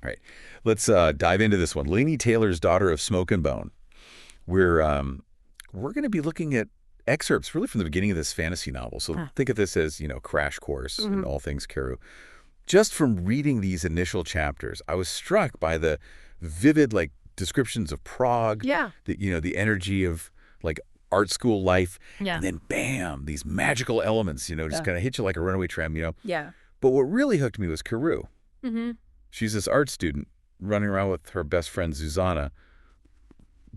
All right, let's dive into this one. Laini Taylor's Daughter of Smoke and Bone. We're going to be looking at excerpts really from the beginning of this fantasy novel. So Ah. think of this as, crash course in Mhm. all things Carew. Just from reading these initial chapters, I was struck by the vivid, descriptions of Prague, Yeah. the energy of, like, art school life, Yeah. and then bam, these magical elements, just Yeah. kind of hit you like a runaway tram. Yeah. But what really hooked me was Carew. Mm-hmm. She's this art student running around with her best friend Zuzana,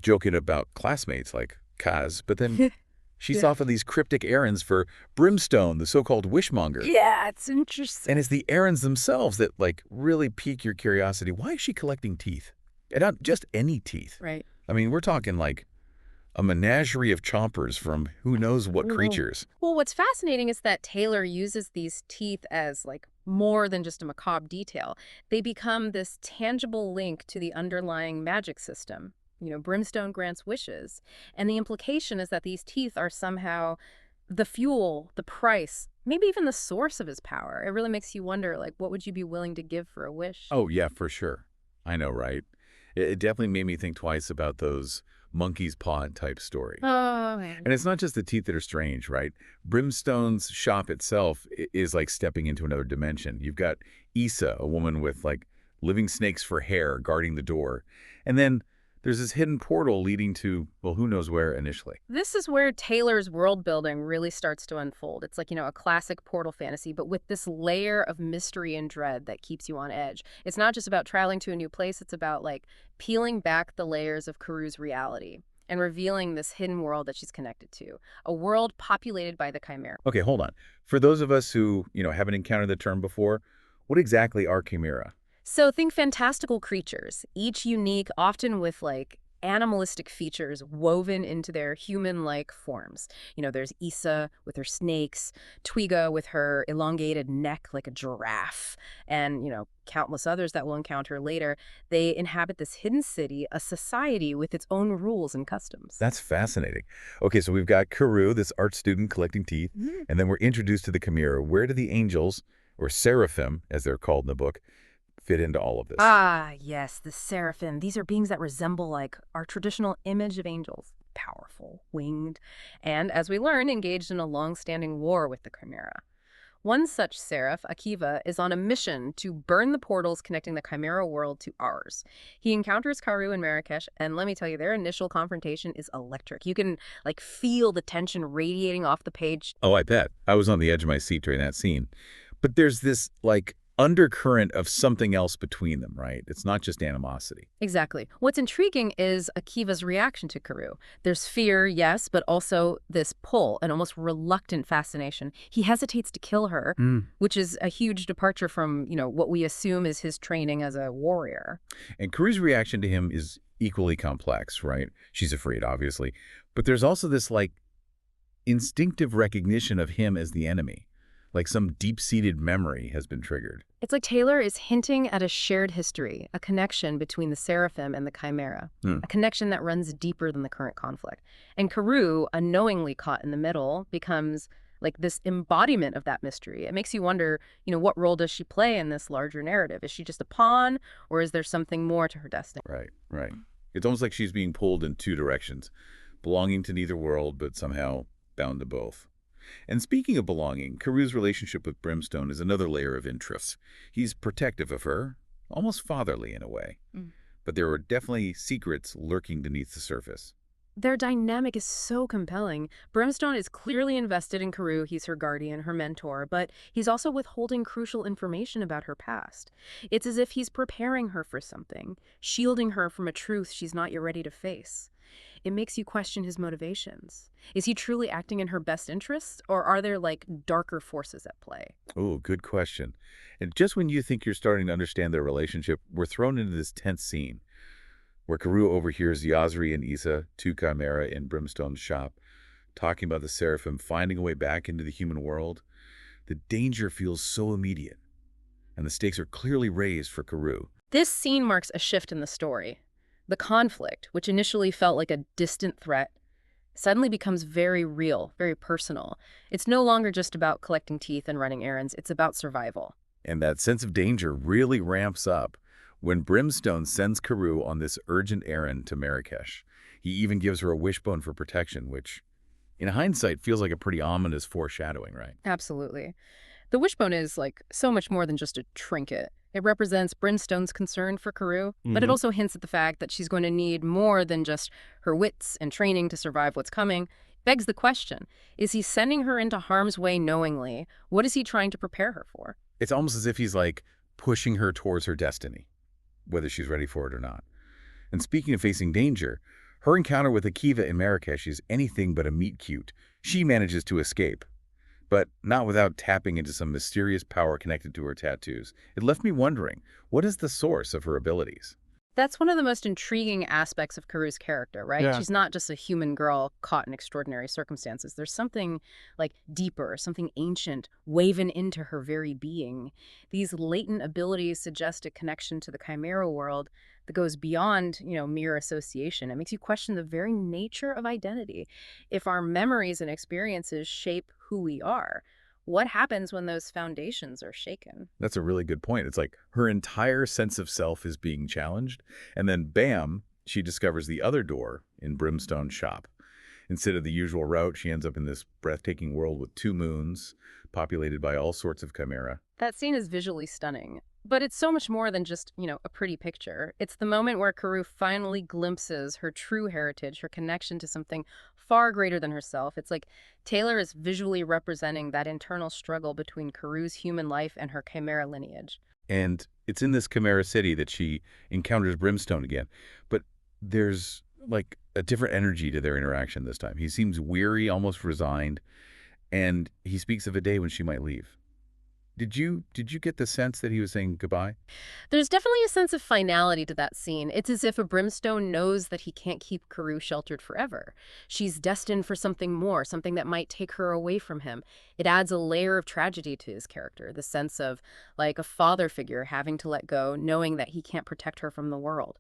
joking about classmates like Kaz, but then she's Yeah. off on these cryptic errands for Brimstone, the so-called wishmonger. Yeah, it's interesting. And it's the errands themselves that, really pique your curiosity. Why is she collecting teeth? And not just any teeth. Right. I mean, we're talking like a menagerie of chompers from who knows what Mhm. creatures. Well, what's fascinating is that Taylor uses these teeth as more than just a macabre detail. They become this tangible link to the underlying magic system. Brimstone grants wishes, and the implication is that these teeth are somehow the fuel, the price, maybe even the source of his power. It really makes you wonder, what would you be willing to give for a wish? Oh, yeah, for sure. I know, right? It definitely made me think twice about those monkey's paw type story. Oh, And it's not just the teeth that are strange, right? Brimstone's shop itself is like stepping into another dimension. You've got Issa, a woman with living snakes for hair guarding the door. And then there's this hidden portal leading to, well, who knows where initially. this is where Taylor's world building really starts to unfold. It's a classic portal fantasy, but with this layer of mystery and dread that keeps you on edge. It's not just about traveling to a new place, it's about peeling back the layers of Carew's reality and revealing this hidden world that she's connected to, a world populated by the Chimera. Okay, hold on. For those of us who, haven't encountered the term before, what exactly are chimera? So think fantastical creatures, each unique, often with animalistic features woven into their human-like forms. There's Issa with her snakes, Twiga with her elongated neck like a giraffe, and, countless others that we'll encounter later. They inhabit this hidden city, a society with its own rules and customs. That's fascinating. Okay, so we've got Carew, this art student collecting teeth, Mhm. and then we're introduced to the chimera. Where do the angels, or seraphim, as they're called in the book, fit into all of this? Ah, yes, the seraphim. These are beings that resemble our traditional image of angels. Powerful, winged, and as we learn, engaged in a long-standing war with the Chimera. One such seraph, Akiva, is on a mission to burn the portals connecting the Chimera world to ours. He encounters Karu and Marrakesh, and let me tell you, their initial confrontation is electric. You can feel the tension radiating off the page. Oh, I bet. I was on the edge of my seat during that scene. But there's this, undercurrent of something else between them, right? It's not just animosity. Exactly. What's intriguing is Akiva's reaction to Karu. There's fear, yes, but also this pull, an almost reluctant fascination. He hesitates to kill her, which is a huge departure from, what we assume is his training as a warrior. And Carew's reaction to him is equally complex, right? She's afraid, obviously. But there's also this, instinctive recognition of him as the enemy. Like some deep-seated memory has been triggered. It's like Taylor is hinting at a shared history, a connection between the seraphim and the chimera, a connection that runs deeper than the current conflict. And Carew, unknowingly caught in the middle, becomes this embodiment of that mystery. It makes you wonder, what role does she play in this larger narrative? Is she just a pawn, or is there something more to her destiny? Right, right. It's almost like she's being pulled in two directions, belonging to neither world, but somehow bound to both. And speaking of belonging, Carew's relationship with Brimstone is another layer of interest. He's protective of her, almost fatherly in a way. Mm. But there are definitely secrets lurking beneath the surface. Their dynamic is so compelling. Brimstone is clearly invested in Carew. He's her guardian, her mentor, but he's also withholding crucial information about her past. It's as if he's preparing her for something, shielding her from a truth she's not yet ready to face. It makes you question his motivations. Is he truly acting in her best interests, or are there darker forces at play? Oh, good question. And just when you think you're starting to understand their relationship, we're thrown into this tense scene where Carew overhears Yazri and Issa, two chimera in Brimstone's shop, talking about the seraphim finding a way back into the human world. The danger feels so immediate, and the stakes are clearly raised for Carew. This scene marks a shift in the story. The conflict, which initially felt like a distant threat, suddenly becomes very real, very personal. It's no longer just about collecting teeth and running errands. It's about survival. And that sense of danger really ramps up When Brimstone sends Karoo on this urgent errand to Marrakesh, he even gives her a wishbone for protection, which, in hindsight, feels like a pretty ominous foreshadowing, right? Absolutely. The wishbone is, like, so much more than just a trinket. It represents Brimstone's concern for Karoo, but it Hmm. also hints at the fact that she's going to need more than just her wits and training to survive what's coming. Begs the question, is he sending her into harm's way knowingly? What is he trying to prepare her for? It's almost as if he's like pushing her towards her destiny, whether she's ready for it or not. And speaking of facing danger, her encounter with Akiva in Marrakesh is anything but a meet cute. She manages to escape, but not without tapping into some mysterious power connected to her tattoos. It left me wondering, what is the source of her abilities? That's one of the most intriguing aspects of Karoo's character, right? Yeah. She's not just a human girl caught in extraordinary circumstances. There's something like deeper, something ancient, woven into her very being. These latent abilities suggest a connection to the chimera world that goes beyond, mere association. It makes you question the very nature of identity. If our memories and experiences shape who we are, what happens when those foundations are shaken? That's a really good point. It's like her entire sense of self is being challenged, and then bam, she discovers the other door in Brimstone's shop. Instead of the usual route, she ends up in this breathtaking world with two moons, populated by all sorts of chimera. That scene is visually stunning, but it's so much more than just, a pretty picture. It's the moment where Karoo finally glimpses her true heritage, her connection to something far greater than herself. It's like Taylor is visually representing that internal struggle between Karoo's human life and her chimera lineage. And it's in this chimera city that she encounters Brimstone again. But there's like a different energy to their interaction this time. He seems weary, almost resigned, and he speaks of a day when she might leave. Did you get the sense that he was saying goodbye? There's definitely a sense of finality to that scene. It's as if a Brimstone knows that he can't keep Karoo sheltered forever. She's destined for something more, something that might take her away from him. It adds a layer of tragedy to his character, the sense of, like, a father figure having to let go, knowing that he can't protect her from the world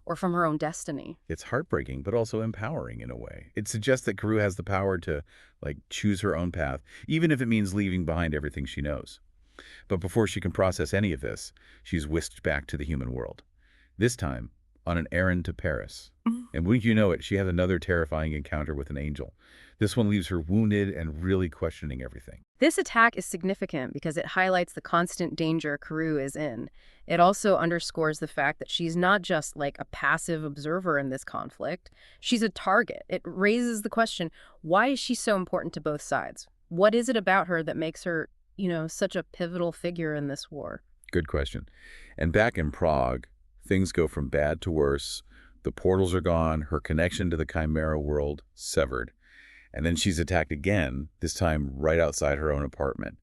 or from her own destiny. It's heartbreaking, but also empowering in a way. It suggests that Karoo has the power to, like, choose her own path, even if it means leaving behind everything she knows. But before she can process any of this, she's whisked back to the human world. This time, on an errand to Paris. And wouldn't you know it, she has another terrifying encounter with an angel. This one leaves her wounded and really questioning everything. This attack is significant because it highlights the constant danger Karoo is in. It also underscores the fact that she's not just like a passive observer in this conflict. She's a target. It raises the question, why is she so important to both sides? What is it about her that makes her, such a pivotal figure in this war? Good question. And back in Prague, things go from bad to worse. The portals are gone, her connection to the Chimera world severed. And then she's attacked again, this time right outside her own apartment.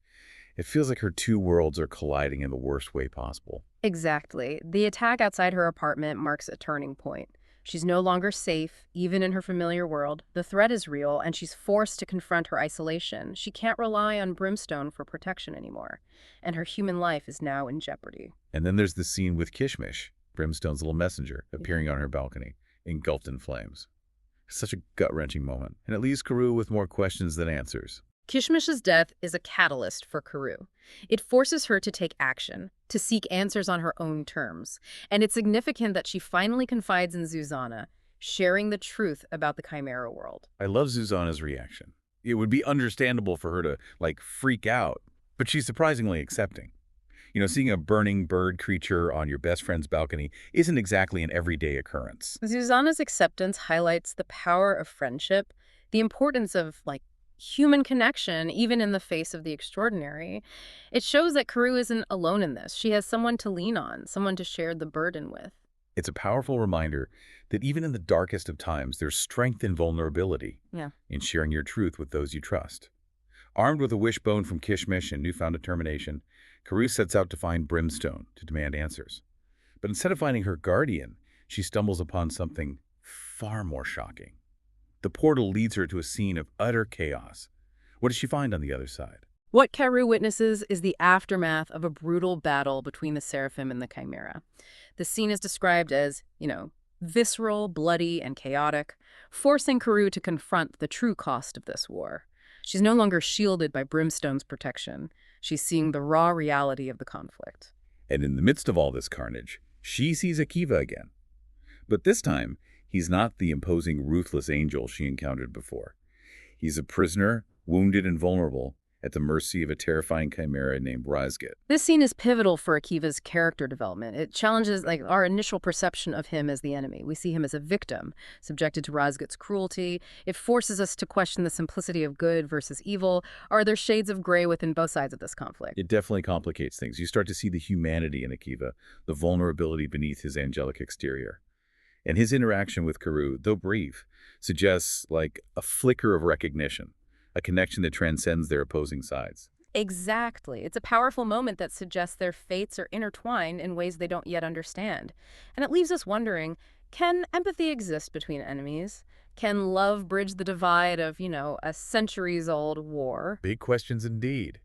It feels like her two worlds are colliding in the worst way possible. Exactly. The attack outside her apartment marks a turning point. She's no longer safe, even in her familiar world. The threat is real, and she's forced to confront her isolation. She can't rely on Brimstone for protection anymore, and her human life is now in jeopardy. And then there's the scene with Kishmish, Brimstone's little messenger, appearing on her balcony, engulfed in flames. Such a gut-wrenching moment, and it leaves Karoo with more questions than answers. Kishmish's death is a catalyst for Karoo. It forces her to take action, to seek answers on her own terms. And it's significant that she finally confides in Zuzana, sharing the truth about the Chimera world. I love Zuzana's reaction. It would be understandable for her to, like, freak out, but she's surprisingly accepting. Seeing a burning bird creature on your best friend's balcony isn't exactly an everyday occurrence. Zuzana's acceptance highlights the power of friendship, the importance of, like, human connection, even in the face of the extraordinary. It shows that Karoo isn't alone in this. She has someone to lean on, someone to share the burden with. It's a powerful reminder that even in the darkest of times, there's strength in vulnerability, Yeah. in sharing your truth with those you trust. Armed with a wishbone from Kishmish and newfound determination, Karoo sets out to find Brimstone to demand answers. But instead of finding her guardian, she stumbles upon something far more shocking. The portal leads her to a scene of utter chaos. What does she find on the other side? What Karoo witnesses is the aftermath of a brutal battle between the Seraphim and the Chimera. The scene is described as, visceral, bloody, and chaotic, forcing Karoo to confront the true cost of this war. She's no longer shielded by Brimstone's protection. She's seeing the raw reality of the conflict. And in the midst of all this carnage, She sees Akiva again. But this time, he's not the imposing, ruthless angel she encountered before. He's a prisoner, wounded and vulnerable, at the mercy of a terrifying chimera named Razgat. This scene is pivotal for Akiva's character development. It challenges our initial perception of him as the enemy. We see him as a victim, subjected to Razgat's cruelty. It forces us to question the simplicity of good versus evil. Are there shades of gray within both sides of this conflict? It definitely complicates things. You start to see the humanity in Akiva, the vulnerability beneath his angelic exterior. And his interaction with Karoo, though brief, suggests like a flicker of recognition, a connection that transcends their opposing sides. Exactly. It's a powerful moment that suggests their fates are intertwined in ways they don't yet understand. And it leaves us wondering, can empathy exist between enemies? Can love bridge the divide of, a centuries-old war? Big questions indeed.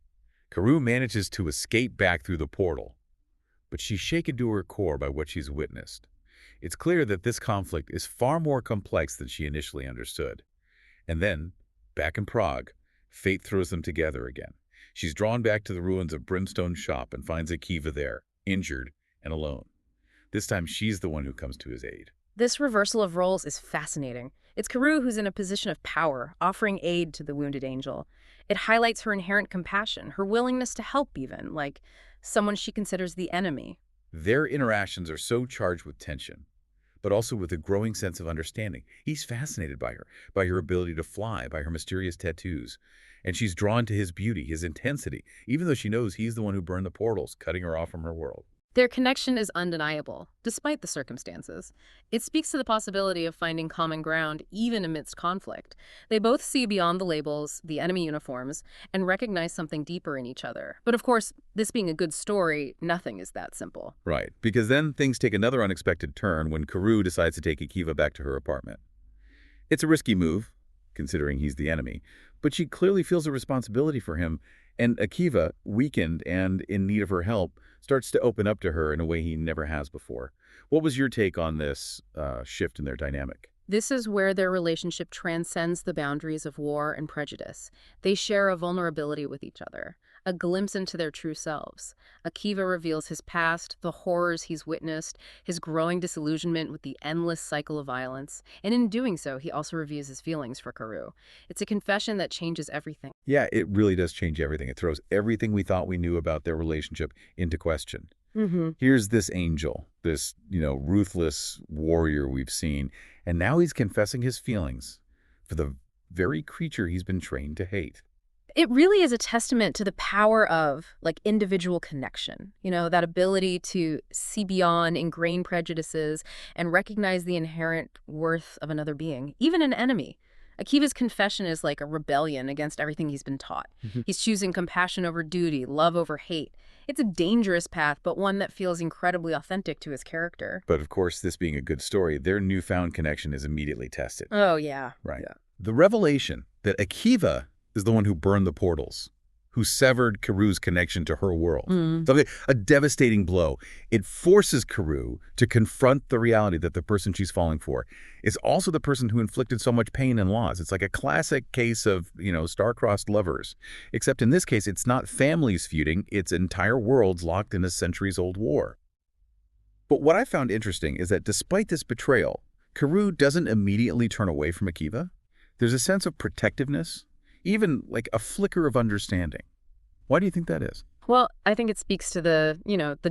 Karoo manages to escape back through the portal, but she's shaken to her core by what she's witnessed. It's clear that this conflict is far more complex than she initially understood. And then, back in Prague, fate throws them together again. She's drawn back to the ruins of Brimstone's shop and finds Akiva there, injured and alone. This time she's the one who comes to his aid. This reversal of roles is fascinating. It's Karoo who's in a position of power, offering aid to the wounded angel. It highlights her inherent compassion, her willingness to help even, like someone she considers the enemy. Their interactions are so charged with tension, but also with a growing sense of understanding. He's fascinated by her ability to fly, by her mysterious tattoos. And she's drawn to his beauty, his intensity, even though she knows he's the one who burned the portals, cutting her off from her world. Their connection is undeniable, despite the circumstances. It speaks to the possibility of finding common ground even amidst conflict. They both see beyond the labels, the enemy uniforms, and recognize something deeper in each other. But of course, this being a good story, nothing is that simple. Right, because then things take another unexpected turn when Karoo decides to take Akiva back to her apartment. It's a risky move, considering he's the enemy, but she clearly feels a responsibility for him, and Akiva, weakened and in need of her help, starts to open up to her in a way he never has before. What was your take on this shift in their dynamic? This is where their relationship transcends the boundaries of war and prejudice. They share a vulnerability with each other, a glimpse into their true selves. Akiva reveals his past, the horrors he's witnessed, his growing disillusionment with the endless cycle of violence, and in doing so, he also reveals his feelings for Karoo. It's a confession that changes everything. Yeah, it really does change everything. It throws everything we thought we knew about their relationship into question. Here's this angel, this, ruthless warrior we've seen, and now he's confessing his feelings for the very creature he's been trained to hate. It really is a testament to the power of, individual connection. That ability to see beyond ingrained prejudices and recognize the inherent worth of another being, even an enemy. Akiva's confession is like a rebellion against everything he's been taught. He's choosing compassion over duty, love over hate. It's a dangerous path, but one that feels incredibly authentic to his character. But of course, this being a good story, their newfound connection is immediately tested. Oh, yeah. Right. Yeah. The revelation that Akiva is the one who burned the portals, who severed Karoo's connection to her world. So a devastating blow. It forces Karoo to confront the reality that the person she's falling for is also the person who inflicted so much pain and loss. It's like a classic case of, star-crossed lovers. Except in this case, it's not families feuding, it's entire worlds locked in a centuries-old war. But what I found interesting is that despite this betrayal, Karoo doesn't immediately turn away from Akiva. There's a sense of protectiveness, even like a flicker of understanding. Why do you think that is? Well, I think it speaks to the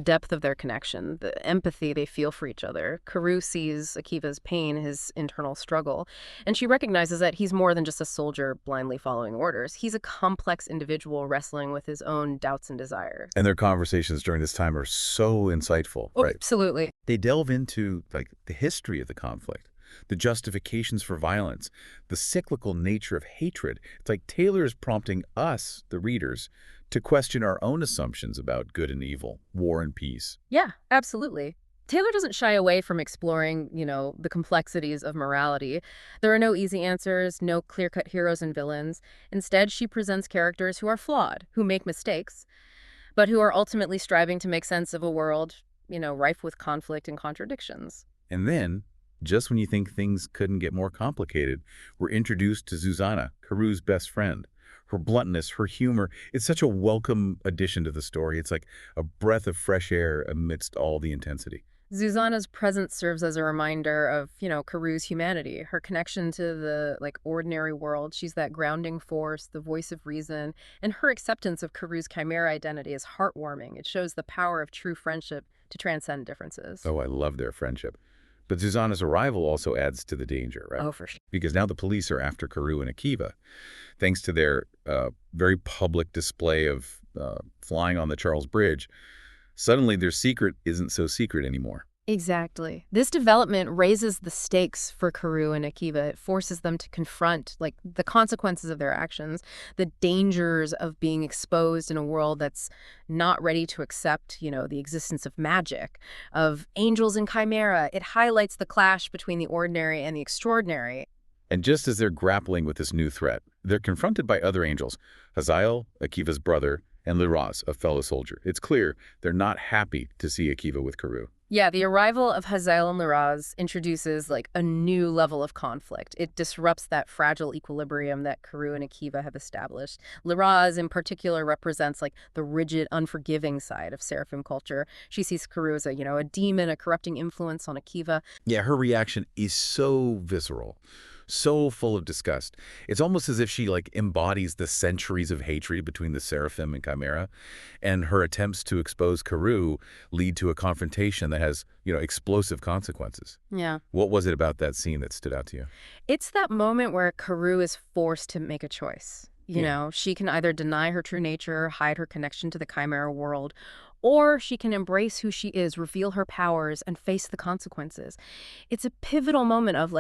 depth of their connection, the empathy they feel for each other. Karoo sees Akiva's pain, his internal struggle, and she recognizes that he's more than just a soldier blindly following orders. He's a complex individual wrestling with his own doubts and desires. And their conversations during this time are so insightful, right? Absolutely. They delve into the history of the conflict, the justifications for violence, the cyclical nature of hatred. It's like Taylor is prompting us, the readers, to question our own assumptions about good and evil, war and peace. Yeah, absolutely. Taylor doesn't shy away from exploring, the complexities of morality. There are no easy answers, no clear-cut heroes and villains. Instead, she presents characters who are flawed, who make mistakes, but who are ultimately striving to make sense of a world, rife with conflict and contradictions. And then, just when you think things couldn't get more complicated, we're introduced to Zuzana, Karoo's best friend. Her bluntness, her humor, it's such a welcome addition to the story. It's like a breath of fresh air amidst all the intensity. Zuzana's presence serves as a reminder of, Karu's humanity, her connection to the, ordinary world. She's that grounding force, the voice of reason, and her acceptance of Karu's chimera identity is heartwarming. It shows the power of true friendship to transcend differences. Oh, I love their friendship. But Susanna's arrival also adds to the danger, right? Oh, for sure. Because now the police are after Carew and Akiva, thanks to their very public display of flying on the Charles Bridge. Suddenly, their secret isn't so secret anymore. Exactly. This development raises the stakes for Karu and Akiva. It forces them to confront the consequences of their actions, the dangers of being exposed in a world that's not ready to accept, the existence of magic, of angels and chimera. It highlights the clash between the ordinary and the extraordinary. And just as they're grappling with this new threat, they're confronted by other angels, Hazael, Akiva's brother, and Liraz, a fellow soldier. It's clear they're not happy to see Akiva with Carew. Yeah, the arrival of Hazael and Liraz introduces a new level of conflict. It disrupts that fragile equilibrium that Karu and Akiva have established. Liraz in particular represents the rigid, unforgiving side of Seraphim culture. She sees Karu as a demon, a corrupting influence on Akiva. Yeah, her reaction is so visceral, so full of disgust. It's almost as if she embodies the centuries of hatred between the Seraphim and Chimera, and her attempts to expose Carew lead to a confrontation that has, explosive consequences. Yeah. What was it about that scene that stood out to you? It's that moment where Karu is forced to make a choice. She can either deny her true nature, hide her connection to the Chimera world, or she can embrace who she is, reveal her powers, and face the consequences. It's a pivotal moment of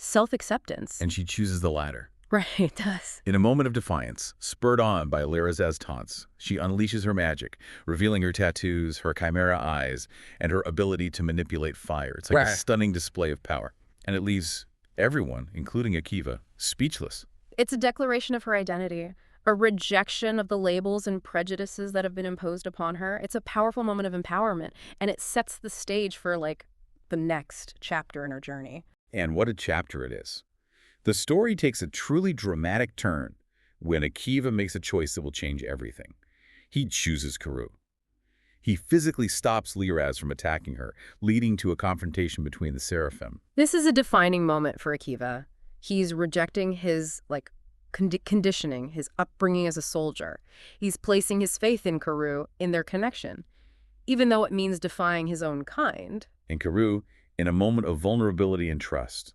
self-acceptance. And she chooses the latter. Right, it does. In a moment of defiance, spurred on by Liraz's taunts, she unleashes her magic, revealing her tattoos, her chimera eyes, and her ability to manipulate fire. It's like a stunning display of power. And it leaves everyone, including Akiva, speechless. It's a declaration of her identity, a rejection of the labels and prejudices that have been imposed upon her. It's a powerful moment of empowerment, and it sets the stage for, the next chapter in her journey. And what a chapter it is. The story takes a truly dramatic turn when Akiva makes a choice that will change everything. He chooses Carew. He physically stops Liraz from attacking her, leading to a confrontation between the Seraphim. This is a defining moment for Akiva. He's rejecting his, conditioning, his upbringing as a soldier. He's placing his faith in Carew, in their connection, even though it means defying his own kind. And Carew, in a moment of vulnerability and trust,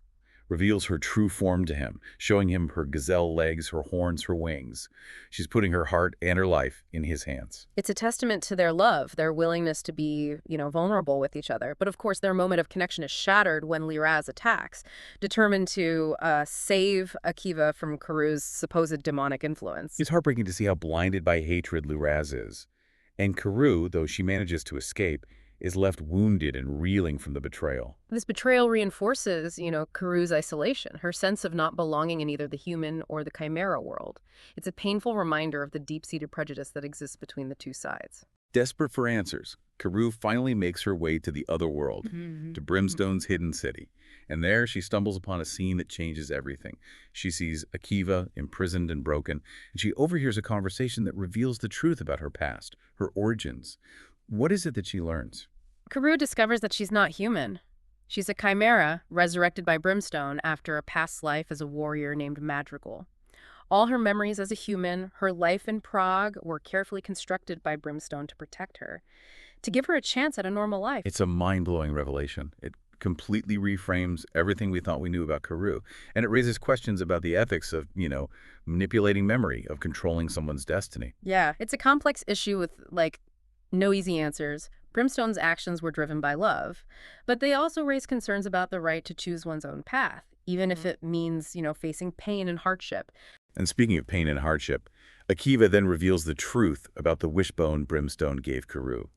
reveals her true form to him, showing him her gazelle legs, her horns, her wings. She's putting her heart and her life in his hands. It's a testament to their love, their willingness to be, vulnerable with each other. But of course, their moment of connection is shattered when Liraz attacks, determined to save Akiva from Karew's supposed demonic influence. It's heartbreaking to see how blinded by hatred Liraz is. And Carew, though she manages to escape, is left wounded and reeling from the betrayal. This betrayal reinforces, Karew's isolation, her sense of not belonging in either the human or the chimera world. It's a painful reminder of the deep-seated prejudice that exists between the two sides. Desperate for answers, Carew finally makes her way to the other world, to Brimstone's hidden city. And there she stumbles upon a scene that changes everything. She sees Akiva imprisoned and broken, and she overhears a conversation that reveals the truth about her past, her origins. What is it that she learns? Carew discovers that she's not human. She's a chimera, resurrected by Brimstone after a past life as a warrior named Madrigal. All her memories as a human, her life in Prague, were carefully constructed by Brimstone to protect her, to give her a chance at a normal life. It's a mind-blowing revelation. It completely reframes everything we thought we knew about Carew. And it raises questions about the ethics of, manipulating memory, of controlling someone's destiny. Yeah, it's a complex issue with, no easy answers. Brimstone's actions were driven by love, but they also raise concerns about the right to choose one's own path, even if it means, facing pain and hardship. And speaking of pain and hardship, Akiva then reveals the truth about the wishbone Brimstone gave Carew.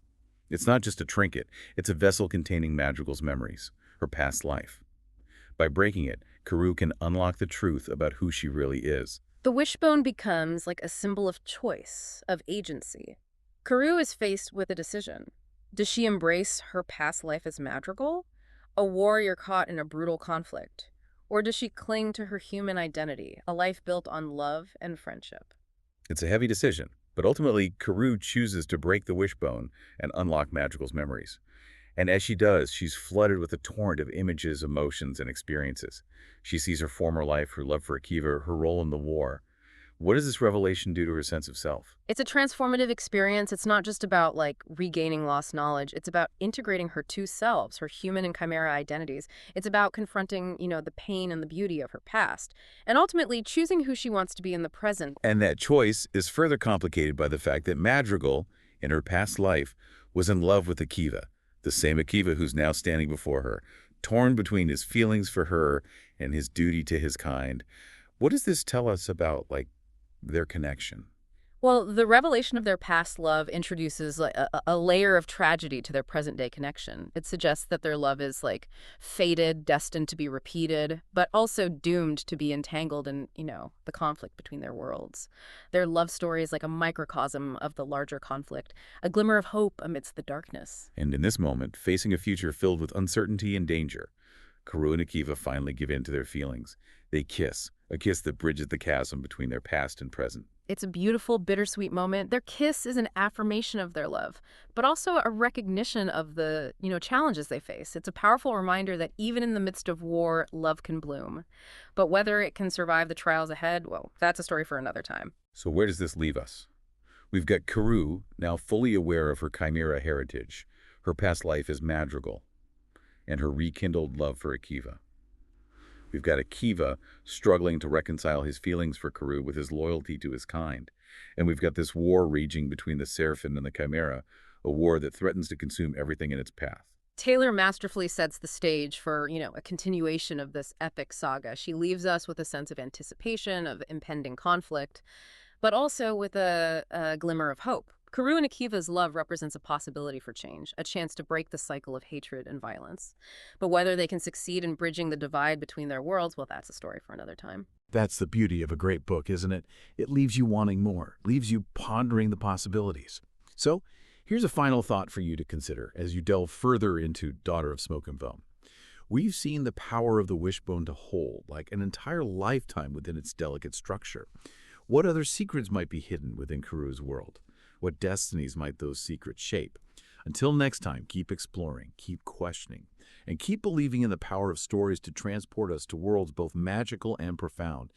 It's not just a trinket, it's a vessel containing Madrigal's memories, her past life. By breaking it, Carew can unlock the truth about who she really is. The wishbone becomes a symbol of choice, of agency. Carew is faced with a decision. Does she embrace her past life as Madrigal, a warrior caught in a brutal conflict? Or does she cling to her human identity, a life built on love and friendship? It's a heavy decision, but ultimately Carew chooses to break the wishbone and unlock Madrigal's memories. And as she does, she's flooded with a torrent of images, emotions, and experiences. She sees her former life, her love for Akiva, her role in the war. What does this revelation do to her sense of self? It's a transformative experience. It's not just about like regaining lost knowledge. It's about integrating her two selves, her human and chimera identities. It's about confronting, the pain and the beauty of her past, and ultimately choosing who she wants to be in the present. And that choice is further complicated by the fact that Madrigal, in her past life, was in love with Akiva, the same Akiva who's now standing before her, torn between his feelings for her and his duty to his kind. What does this tell us about, their connection? Well, the revelation of their past love introduces like a layer of tragedy to their present day connection. It suggests that their love is like fated, destined to be repeated, but also doomed to be entangled in, the conflict between their worlds. Their love story is like a microcosm of the larger conflict, a glimmer of hope amidst the darkness. And in this moment, facing a future filled with uncertainty and danger, Karu and Akiva finally give in to their feelings. They kiss, a kiss that bridges the chasm between their past and present. It's a beautiful, bittersweet moment. Their kiss is an affirmation of their love, but also a recognition of the, challenges they face. It's a powerful reminder that even in the midst of war, love can bloom. But whether it can survive the trials ahead, well, that's a story for another time. So where does this leave us? We've got Karu, now fully aware of her chimera heritage, her past life as Madrigal, and her rekindled love for Akiva. We've got Akiva struggling to reconcile his feelings for Karu with his loyalty to his kind. And we've got this war raging between the Seraphim and the Chimera, a war that threatens to consume everything in its path. Taylor masterfully sets the stage for, a continuation of this epic saga. She leaves us with a sense of anticipation, of impending conflict, but also with a glimmer of hope. Karu and Akiva's love represents a possibility for change, a chance to break the cycle of hatred and violence. But whether they can succeed in bridging the divide between their worlds, well, that's a story for another time. That's the beauty of a great book, isn't it? It leaves you wanting more, leaves you pondering the possibilities. So, here's a final thought for you to consider as you delve further into Daughter of Smoke and Foam. We've seen the power of the wishbone to hold, like an entire lifetime within its delicate structure. What other secrets might be hidden within Karu's world? What destinies might those secrets shape? Until next time, keep exploring, keep questioning, and keep believing in the power of stories to transport us to worlds both magical and profound.